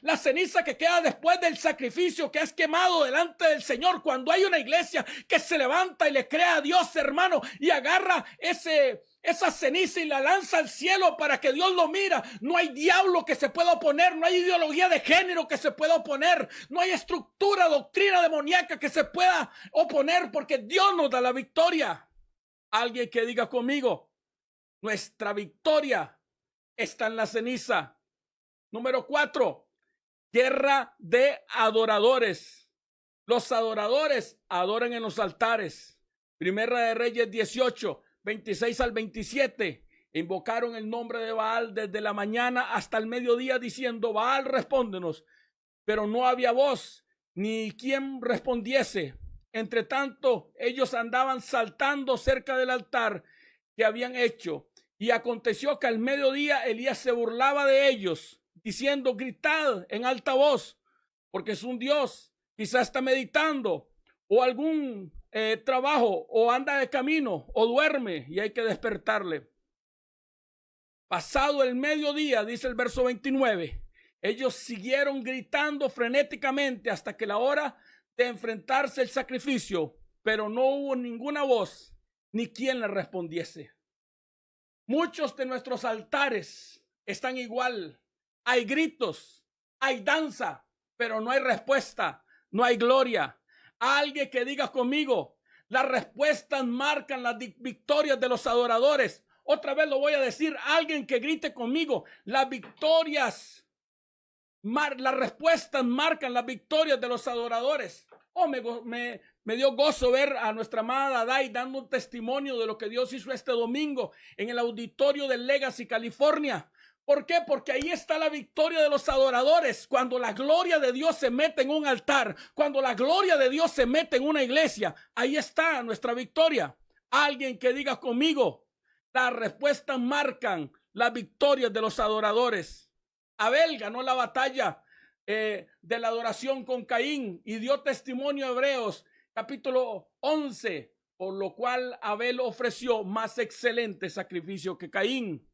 Speaker 1: la ceniza que queda después del sacrificio que has quemado delante del Señor. Cuando hay una iglesia que se levanta y le cree a Dios, hermano, y agarra esa ceniza y la lanza al cielo para que Dios lo mira, no hay diablo que se pueda oponer, no hay ideología de género que se pueda oponer, no hay estructura, doctrina demoníaca que se pueda oponer, porque Dios nos da la victoria. Alguien que diga conmigo: nuestra victoria está en la ceniza. Número 4, guerra de adoradores. Los adoradores adoran en los altares. Primera de Reyes 18, 26 al 27. Invocaron el nombre de Baal desde la mañana hasta el mediodía, diciendo: Baal, respóndenos. Pero no había voz, ni quien respondiese. Entre tanto, ellos andaban saltando cerca del altar que habían hecho. Y aconteció que al mediodía Elías se burlaba de ellos, diciendo: gritad en alta voz, porque es un Dios. Quizás está meditando, o algún trabajo, o anda de camino, o duerme, y hay que despertarle. Pasado el mediodía, dice el verso 29, ellos siguieron gritando frenéticamente hasta que la hora de enfrentarse el sacrificio, pero no hubo ninguna voz, ni quien le respondiese. Muchos de nuestros altares están igual. Hay gritos, hay danza, pero no hay respuesta, no hay gloria. Alguien que diga conmigo: las respuestas marcan las victorias de los adoradores. Otra vez lo voy a decir, alguien que grite conmigo: las respuestas marcan las victorias de los adoradores. Oh, me dio gozo ver a nuestra amada Dai dando un testimonio de lo que Dios hizo este domingo en el auditorio de Legacy, California. ¿Por qué? Porque ahí está la victoria de los adoradores. Cuando la gloria de Dios se mete en un altar, cuando la gloria de Dios se mete en una iglesia, ahí está nuestra victoria. Alguien que diga conmigo: las respuestas marcan las victorias de los adoradores. Abel ganó la batalla de la adoración con Caín y dio testimonio a Hebreos capítulo 11, por lo cual Abel ofreció más excelente sacrificio que Caín.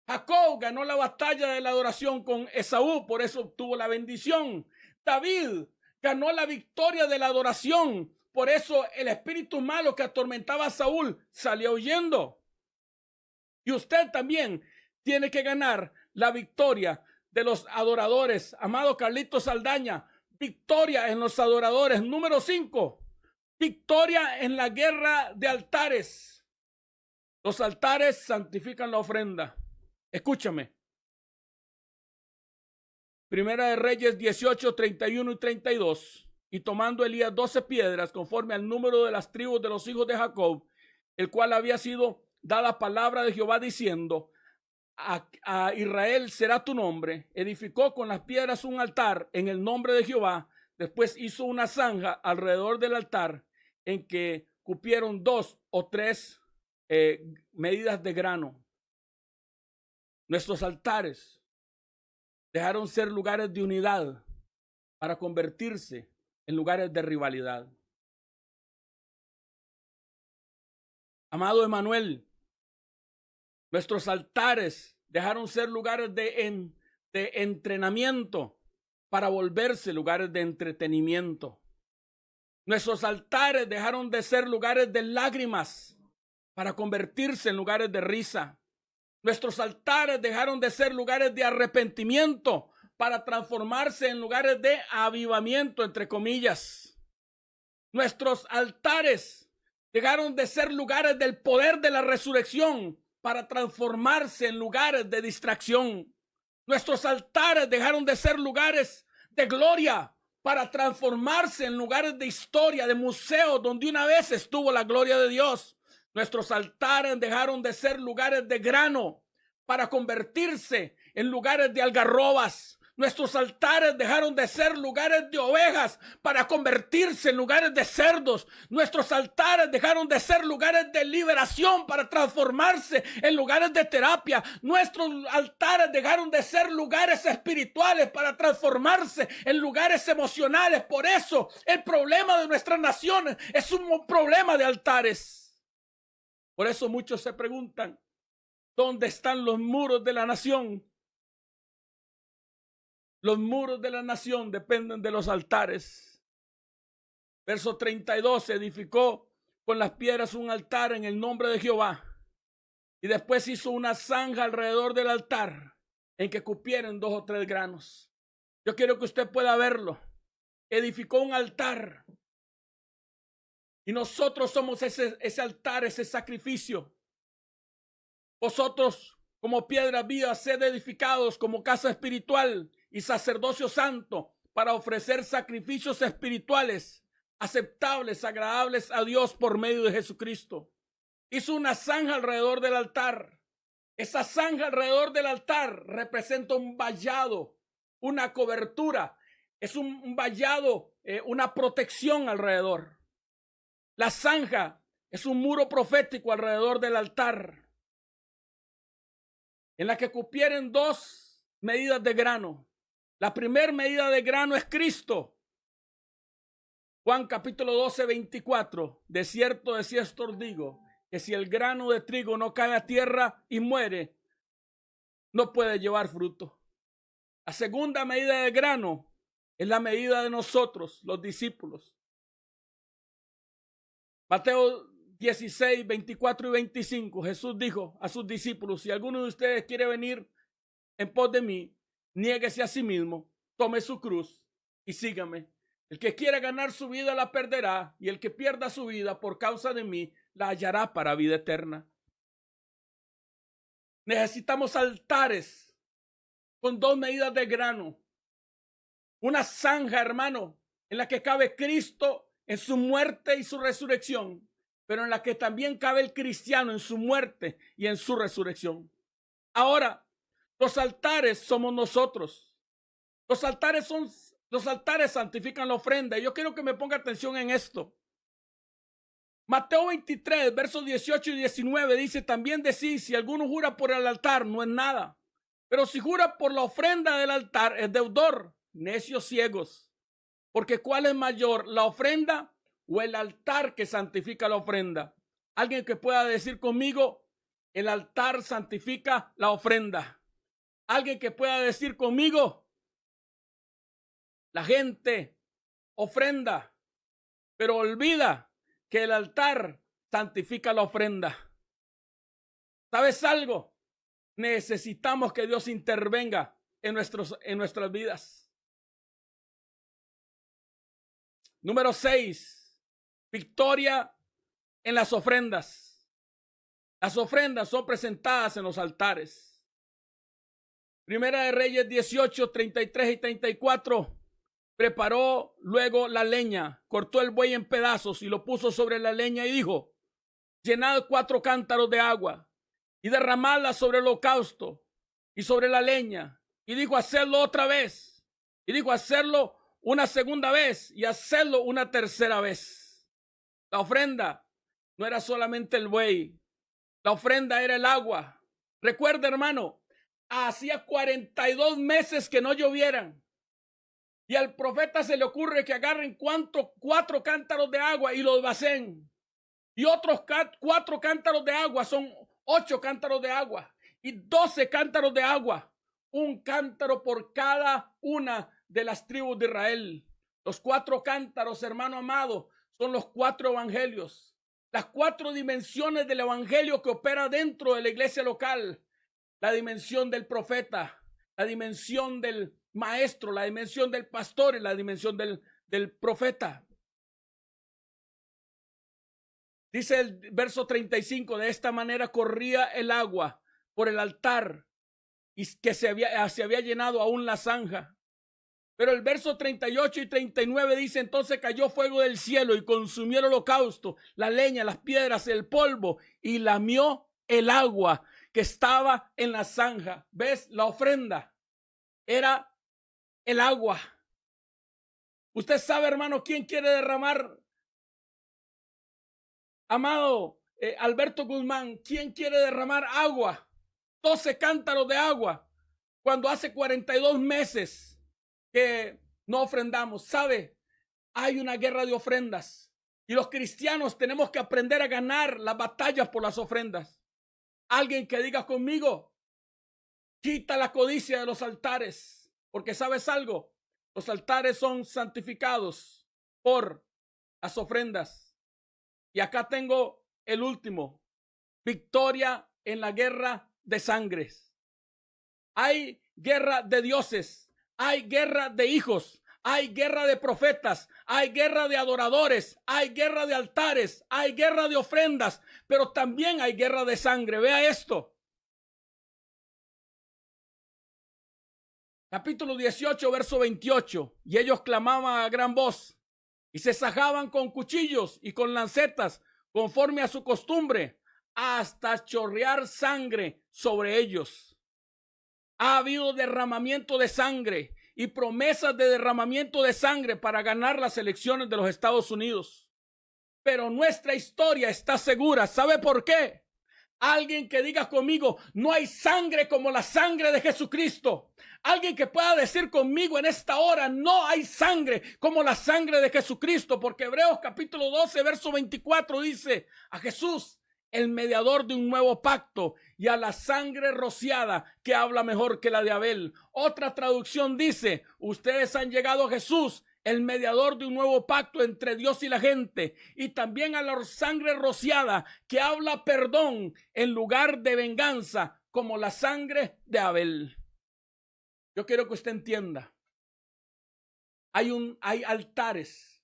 Speaker 1: Jacob ganó la batalla de la adoración con Esaú, por eso obtuvo la bendición. David ganó la victoria de la adoración, por eso el espíritu malo que atormentaba a Saúl salió huyendo. Y usted también tiene que ganar la victoria de los adoradores. Amado Carlitos Saldaña, victoria en los adoradores. Número 5, victoria en la guerra de altares. Los altares santifican la ofrenda. Escúchame. Primera de Reyes 18, 31 y 32. Y tomando Elías 12 piedras, conforme al número de las tribus de los hijos de Jacob, el cual había sido dada palabra de Jehová, diciendo: a Israel será tu nombre. Edificó con las piedras un altar en el nombre de Jehová. Después hizo una zanja alrededor del altar, en que cupieron 2 o 3 medidas de grano. Nuestros altares dejaron ser lugares de unidad para convertirse en lugares de rivalidad. Amado Emanuel, nuestros altares dejaron ser lugares de entrenamiento para volverse lugares de entretenimiento. Nuestros altares dejaron de ser lugares de lágrimas para convertirse en lugares de risa. Nuestros altares dejaron de ser lugares de arrepentimiento para transformarse en lugares de avivamiento, entre comillas. Nuestros altares dejaron de ser lugares del poder de la resurrección para transformarse en lugares de distracción. Nuestros altares dejaron de ser lugares de gloria para transformarse en lugares de historia, de museos donde una vez estuvo la gloria de Dios. Nuestros altares dejaron de ser lugares de grano para convertirse en lugares de algarrobas. Nuestros altares dejaron de ser lugares de ovejas para convertirse en lugares de cerdos. Nuestros altares dejaron de ser lugares de liberación para transformarse en lugares de terapia. Nuestros altares dejaron de ser lugares espirituales para transformarse en lugares emocionales. Por eso el problema de nuestras naciones es un problema de altares. Por eso muchos se preguntan: ¿dónde están los muros de la nación? Los muros de la nación dependen de los altares. Verso 32, se edificó con las piedras un altar en el nombre de Jehová. Y después hizo una zanja alrededor del altar en que cupieran 2 o 3 granos. Yo quiero que usted pueda verlo. Edificó un altar. Y nosotros somos ese altar, ese sacrificio. Vosotros, como piedras vivas, sed edificados como casa espiritual y sacerdocio santo, para ofrecer sacrificios espirituales aceptables, agradables a Dios por medio de Jesucristo. hizo una zanja alrededor del altar. Esa zanja alrededor del altar representa un vallado, una cobertura. Es un vallado, una protección alrededor. La zanja es un muro profético alrededor del altar, en la que cupieren 2 medidas de grano. La primera medida de grano es Cristo. Juan capítulo 12, 24. De cierto os digo, que si el grano de trigo no cae a tierra y muere, no puede llevar fruto. La segunda medida de grano es la medida de nosotros, los discípulos. Mateo 16, 24 y 25. Jesús dijo a sus discípulos: si alguno de ustedes quiere venir en pos de mí, niéguese a sí mismo, tome su cruz y sígame. El que quiera ganar su vida la perderá, y el que pierda su vida por causa de mí la hallará para vida eterna. Necesitamos altares con 2 medidas de grano. Una zanja, hermano, en la que cabe Cristo en su muerte y su resurrección, pero en la que también cabe el cristiano en su muerte y en su resurrección. Ahora, los altares somos nosotros. Los altares santifican la ofrenda. Y yo quiero que me ponga atención en esto. Mateo 23, versos 18 y 19 dice: también decís, si alguno jura por el altar, no es nada. Pero si jura por la ofrenda del altar, es deudor. Necios ciegos. Porque ¿cuál es mayor, la ofrenda o el altar que santifica la ofrenda? Alguien que pueda decir conmigo: el altar santifica la ofrenda. Alguien que pueda decir conmigo: la gente ofrenda, pero olvida que el altar santifica la ofrenda. ¿Sabes algo? Necesitamos que Dios intervenga en nuestras vidas. Número 6, victoria en las ofrendas. Las ofrendas son presentadas en los altares. Primera de Reyes 18, 33 y 34. Preparó luego la leña, cortó el buey en pedazos y lo puso sobre la leña y dijo: llenad 4 cántaros de agua y derramadla sobre el holocausto y sobre la leña. Y dijo: hacedlo otra vez. Y dijo: hacerlo una segunda vez y hacerlo una tercera vez. La ofrenda no era solamente el buey. La ofrenda era el agua. Recuerda, hermano, hacía 42 meses que no llovieran. Y al profeta se le ocurre que agarren 4 cántaros de agua y los vacíen. Y otros 4 cántaros de agua son 8 cántaros de agua. Y 12 cántaros de agua. Un cántaro por cada una de las tribus de Israel. Los 4 cántaros, hermano amado, son los 4 evangelios. Las 4 dimensiones del evangelio que opera dentro de la iglesia local. La dimensión del profeta, la dimensión del maestro, la dimensión del pastor y la dimensión del profeta. Dice el verso 35, de esta manera corría el agua por el altar y que se había llenado aún la zanja. Pero el verso 38 y 39 dice: entonces cayó fuego del cielo y consumió el holocausto, la leña, las piedras, el polvo, y lamió el agua que estaba en la zanja. ¿Ves? La ofrenda era el agua. Usted sabe, hermano, quién quiere derramar, amado Alberto Guzmán, quién quiere derramar agua, 12 cántaros de agua, cuando hace 42 meses que no ofrendamos. ¿Sabe? Hay una guerra de ofrendas y los cristianos tenemos que aprender a ganar las batallas por las ofrendas. Alguien que diga conmigo: quita la codicia de los altares, porque ¿sabes algo? Los altares son santificados por las ofrendas. Y acá tengo el último: victoria en la guerra de sangres. Hay guerra de dioses, hay guerra de hijos, hay guerra de profetas, hay guerra de adoradores, hay guerra de altares, hay guerra de ofrendas, pero también hay guerra de sangre. Vea esto. Capítulo 18, verso 28. Y ellos clamaban a gran voz y se sajaban con cuchillos y con lancetas, conforme a su costumbre, hasta chorrear sangre sobre ellos. Ha habido derramamiento de sangre y promesas de derramamiento de sangre para ganar las elecciones de los Estados Unidos. Pero nuestra historia está segura. ¿Sabe por qué? Alguien que diga conmigo, no hay sangre como la sangre de Jesucristo. Alguien que pueda decir conmigo en esta hora, no hay sangre como la sangre de Jesucristo. Porque Hebreos capítulo 12, verso 24 dice, a Jesús, el mediador de un nuevo pacto, y a la sangre rociada que habla mejor que la de Abel. Otra traducción dice, ustedes han llegado a Jesús, el mediador de un nuevo pacto entre Dios y la gente, y también a la sangre rociada que habla perdón en lugar de venganza, como la sangre de Abel. Yo quiero que usted entienda, hay altares,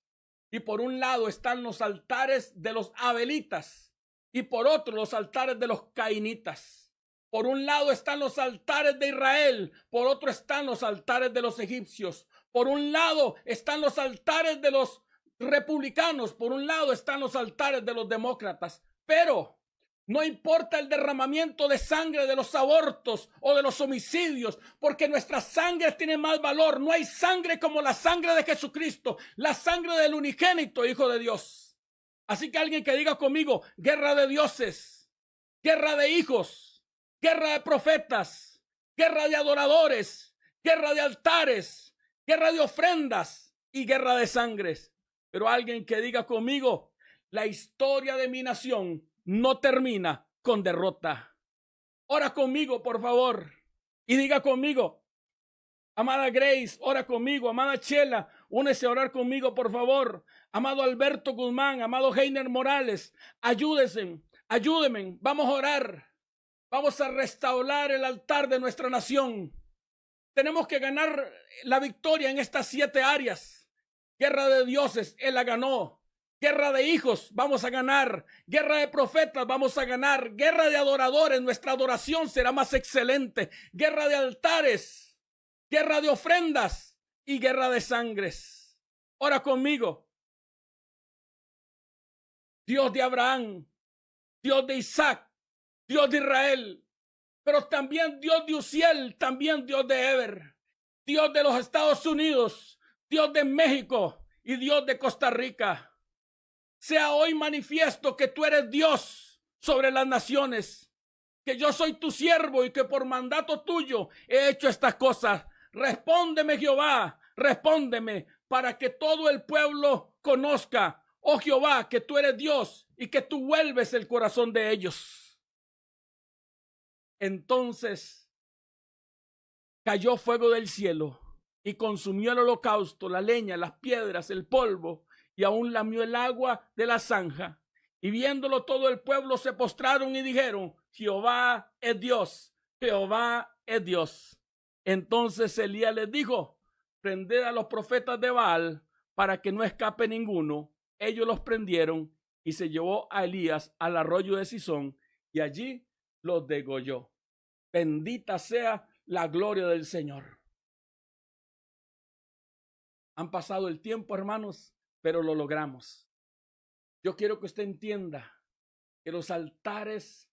Speaker 1: y por un lado están los altares de los abelitas, y por otro los altares de los cainitas. Por un lado están los altares de Israel, por otro están los altares de los egipcios. Por un lado están los altares de los republicanos, por un lado están los altares de los demócratas. Pero no importa el derramamiento de sangre de los abortos o de los homicidios, porque nuestra sangre tiene más valor. No hay sangre como la sangre de Jesucristo, la sangre del unigénito Hijo de Dios. Así que alguien que diga conmigo, guerra de dioses, guerra de hijos, guerra de profetas, guerra de adoradores, guerra de altares, guerra de ofrendas y guerra de sangres. Pero alguien que diga conmigo, la historia de mi nación no termina con derrota. Ora conmigo, por favor, y diga conmigo, amada Grace, ora conmigo. Amada Chela, únese a orar conmigo, por favor. Amado Alberto Guzmán, amado Heiner Morales, ayúdenme, vamos a orar. Vamos a restaurar el altar de nuestra nación. Tenemos que ganar la victoria en estas 7 áreas. Guerra de dioses, Él la ganó. Guerra de hijos, vamos a ganar. Guerra de profetas, vamos a ganar. Guerra de adoradores, nuestra adoración será más excelente. Guerra de altares, guerra de ofrendas y guerra de sangres. Ora conmigo. Dios de Abraham, Dios de Isaac, Dios de Israel, pero también Dios de Uziel, también Dios de Eber, Dios de los Estados Unidos, Dios de México y Dios de Costa Rica. Sea hoy manifiesto que tú eres Dios sobre las naciones, que yo soy tu siervo y que por mandato tuyo he hecho estas cosas. Respóndeme, Jehová, respóndeme, para que todo el pueblo conozca, oh Jehová, que tú eres Dios y que tú vuelves el corazón de ellos. Entonces cayó fuego del cielo y consumió el holocausto, la leña, las piedras, el polvo, y aún lamió el agua de la zanja. Y viéndolo todo el pueblo se postraron y dijeron, Jehová es Dios, Jehová es Dios. Entonces Elías les dijo, prended a los profetas de Baal para que no escape ninguno. Ellos los prendieron y se llevó a Elías al arroyo de Cisón y allí los degolló. Bendita sea la gloria del Señor. Han pasado el tiempo, hermanos, pero lo logramos. Yo quiero que usted entienda que los altares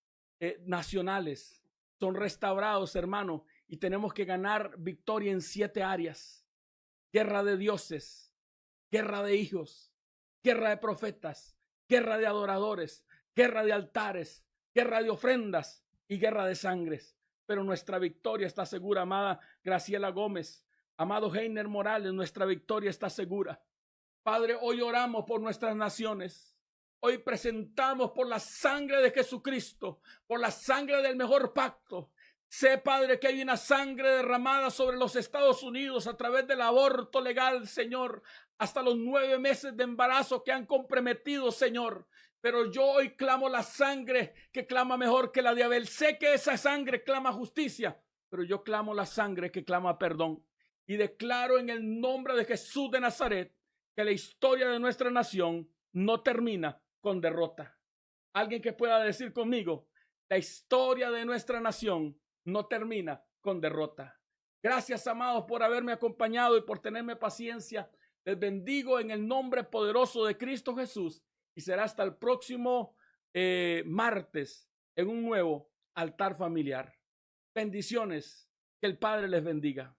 Speaker 1: nacionales son restaurados, hermano, y tenemos que ganar victoria en 7 áreas. Guerra de dioses, guerra de hijos, guerra de profetas, guerra de adoradores, guerra de altares, guerra de ofrendas y guerra de sangres. Pero nuestra victoria está segura, amada Graciela Gómez, amado Heiner Morales, nuestra victoria está segura. Padre, hoy oramos por nuestras naciones. Hoy presentamos por la sangre de Jesucristo, por la sangre del mejor pacto. Sé, Padre, que hay una sangre derramada sobre los Estados Unidos a través del aborto legal, Señor, hasta los 9 meses de embarazo que han comprometido, Señor. Pero yo hoy clamo la sangre que clama mejor que la de Abel. Sé que esa sangre clama justicia, pero yo clamo la sangre que clama perdón. Y declaro en el nombre de Jesús de Nazaret que la historia de nuestra nación no termina con derrota. Alguien que pueda decir conmigo, la historia de nuestra nación no termina con derrota. Gracias, amados, por haberme acompañado y por tenerme paciencia. Les bendigo en el nombre poderoso de Cristo Jesús y será hasta el próximo martes en un nuevo altar familiar. Bendiciones, que el Padre les bendiga.